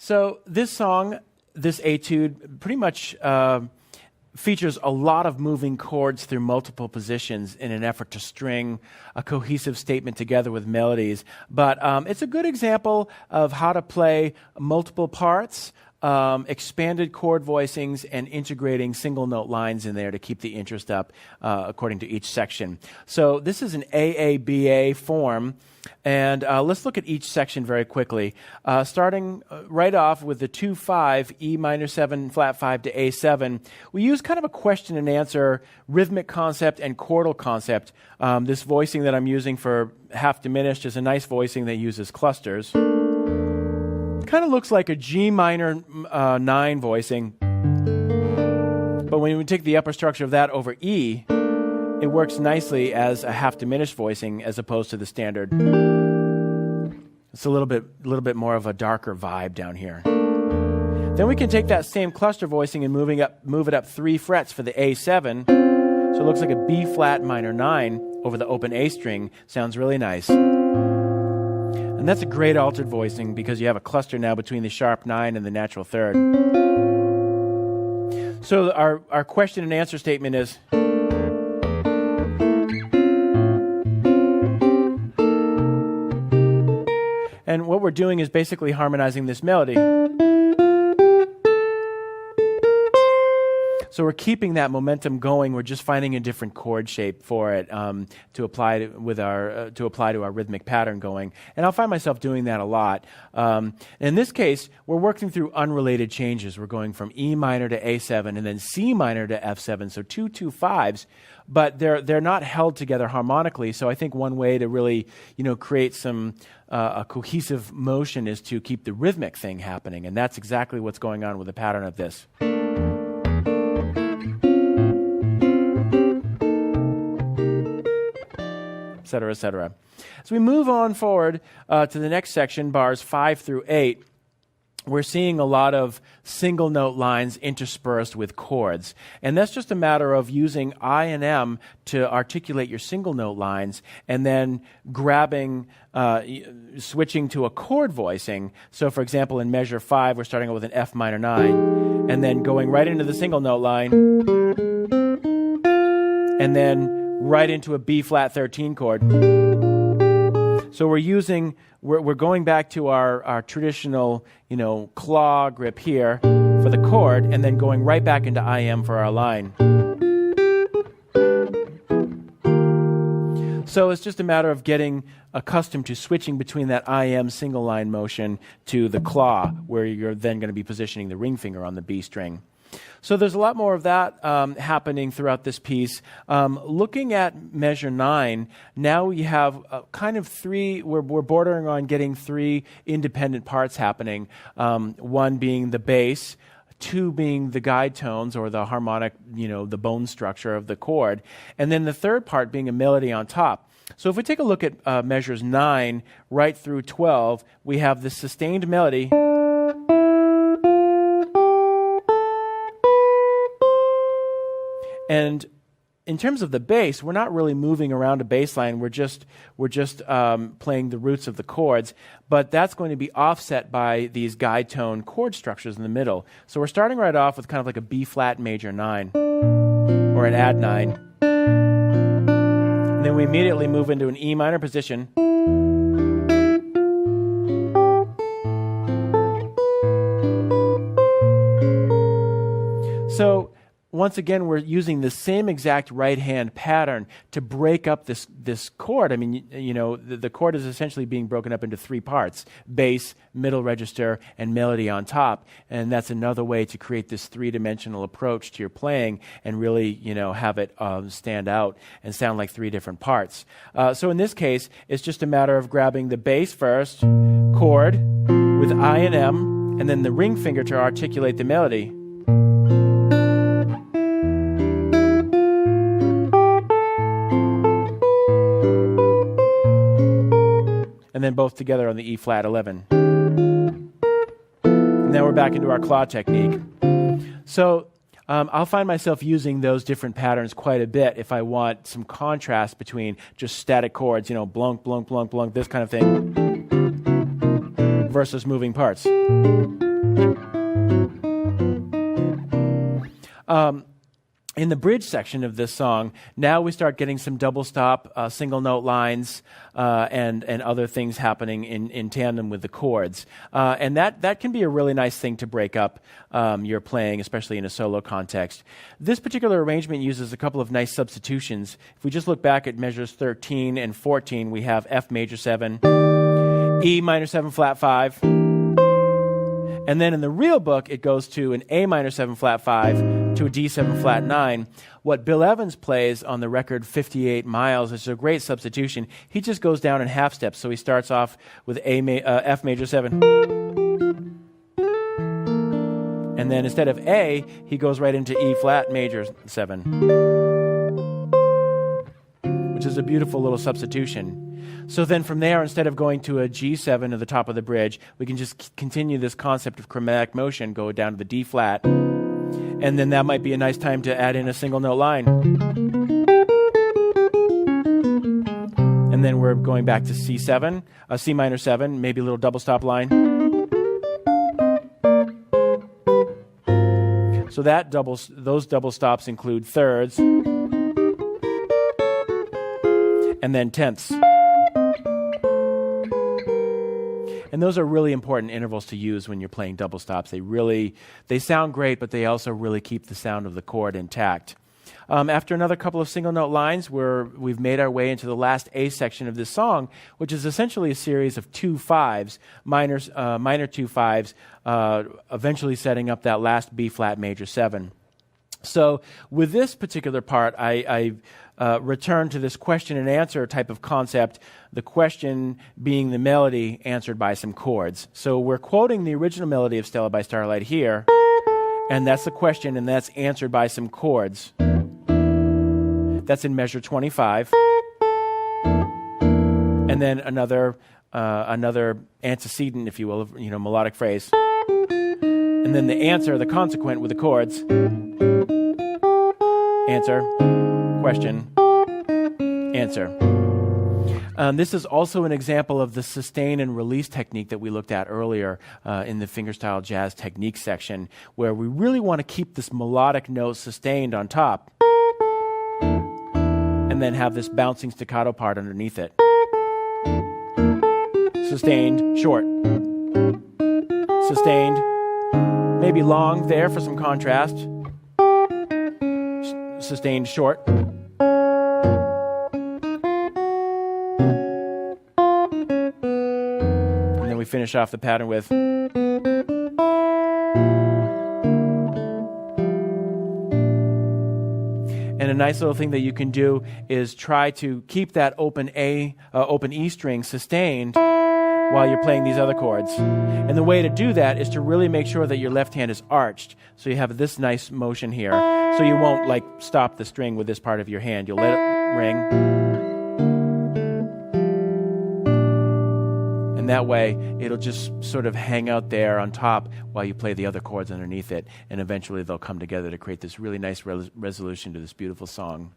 So this song, this etude, pretty much features a lot of moving chords through multiple positions in an effort to string a cohesive statement together with melodies. But it's a good example of how to play multiple parts, expanded chord voicings, and integrating single note lines in there to keep the interest up according to each section. So this is an AABA form. And let's look at each section very quickly. Starting right off with the 2-5, E minor 7, flat 5 to A7, we use kind of a question and answer rhythmic concept and chordal concept. This voicing that I'm using for half diminished is a nice voicing that uses clusters. Kind of looks like a G minor 9 voicing. But when we take the upper structure of that over E, it works nicely as a half diminished voicing as opposed to the standard. It's a little bit more of a darker vibe down here. Then we can take that same cluster voicing and move it up 3 frets for the A7. So it looks like a B flat minor 9 over the open A string. Sounds really nice. And that's a great altered voicing because you have a cluster now between the sharp 9 and the natural third. So our question and answer statement is, and what we're doing is basically harmonizing this melody. So we're keeping that momentum going. We're just finding a different chord shape for it to apply to our rhythmic pattern going. And I'll find myself doing that a lot. In this case, we're working through unrelated changes. We're going from E minor to A7 and then C minor to F7. So 2 2-5s, but they're not held together harmonically. So I think one way to really create some a cohesive motion is to keep the rhythmic thing happening, and that's exactly what's going on with the pattern of this. Et cetera, et cetera. As we move on forward to the next section, bars 5 through 8, we're seeing a lot of single note lines interspersed with chords. And that's just a matter of using I and M to articulate your single note lines and then switching to a chord voicing. So for example, in measure 5, we're starting out with an F minor 9 and then going right into the single note line and then right into a B flat 13 chord. So we're going back to our traditional, claw grip here for the chord, and then going right back into IM for our line. So it's just a matter of getting accustomed to switching between that IM single line motion to the claw, where you're then going to be positioning the ring finger on the B string. So there's a lot more of that happening throughout this piece. Looking at measure 9, now we have kind of 3, we're bordering on getting 3 independent parts happening. 1 being the bass, 2 being the guide tones or the harmonic, the bone structure of the chord, and then the third part being a melody on top. So if we take a look at measures 9 right through 12, we have the sustained melody. And in terms of the bass, we're not really moving around a bass line. We're just playing the roots of the chords, but that's going to be offset by these guide tone chord structures in the middle. So we're starting right off with kind of like a B flat major 9 or an add 9. And then we immediately move into an E minor position. So once again, we're using the same exact right-hand pattern to break up this chord. I mean, the chord is essentially being broken up into 3 parts: bass, middle register, and melody on top. And that's another way to create this 3-dimensional approach to your playing and really, have it stand out and sound like 3 different parts. So in this case, it's just a matter of grabbing the bass first, chord, with I and M, and then the ring finger to articulate the melody. And then both together on the E flat 11. And then we're back into our claw technique. So I'll find myself using those different patterns quite a bit if I want some contrast between just static chords, blunk, blunk, blunk, blunk, this kind of thing, versus moving parts. In the bridge section of this song, now we start getting some double stop, single note lines, and other things happening in tandem with the chords. And that can be a really nice thing to break up your playing, especially in a solo context. This particular arrangement uses a couple of nice substitutions. If we just look back at measures 13 and 14, we have F major 7, E minor 7 flat 5, and then in the real book, it goes to an A minor 7 flat 5 to a D7 flat 9. What Bill Evans plays on the record 58 Miles is a great substitution. He just goes down in half steps. So he starts off with F major 7. And then instead of A, he goes right into E flat major 7, which is a beautiful little substitution. So then from there, instead of going to a G7 at the top of the bridge, we can just continue this concept of chromatic motion, go down to the D flat, and then that might be a nice time to add in a single note line. And then we're going back to C7, C minor 7, maybe a little double stop line. So those double stops include thirds and then tenths. And those are really important intervals to use when you're playing double stops. They sound great, but they also really keep the sound of the chord intact. After another couple of single note lines, we've made our way into the last A section of this song, which is essentially a series of 2 5s, minor 2 5s, eventually setting up that last B flat major 7. So with this particular part, I return to this question and answer type of concept, the question being the melody answered by some chords. So we're quoting the original melody of Stella by Starlight here, and that's the question, and that's answered by some chords. That's in measure 25. And then another antecedent, if you will, melodic phrase. And then the answer, the consequent with the chords. Answer, question, answer. This is also an example of the sustain and release technique that we looked at earlier in the fingerstyle jazz technique section, where we really want to keep this melodic note sustained on top and then have this bouncing staccato part underneath it. Sustained, short. Sustained, maybe long there for some contrast. Sustained, short. And then we finish off the pattern with. And a nice little thing that you can do is try to keep that open E string sustained while you're playing these other chords. And the way to do that is to really make sure that your left hand is arched. So you have this nice motion here. So you won't stop the string with this part of your hand. You'll let it ring. And that way, it'll just sort of hang out there on top while you play the other chords underneath it. And eventually they'll come together to create this really nice resolution to this beautiful song.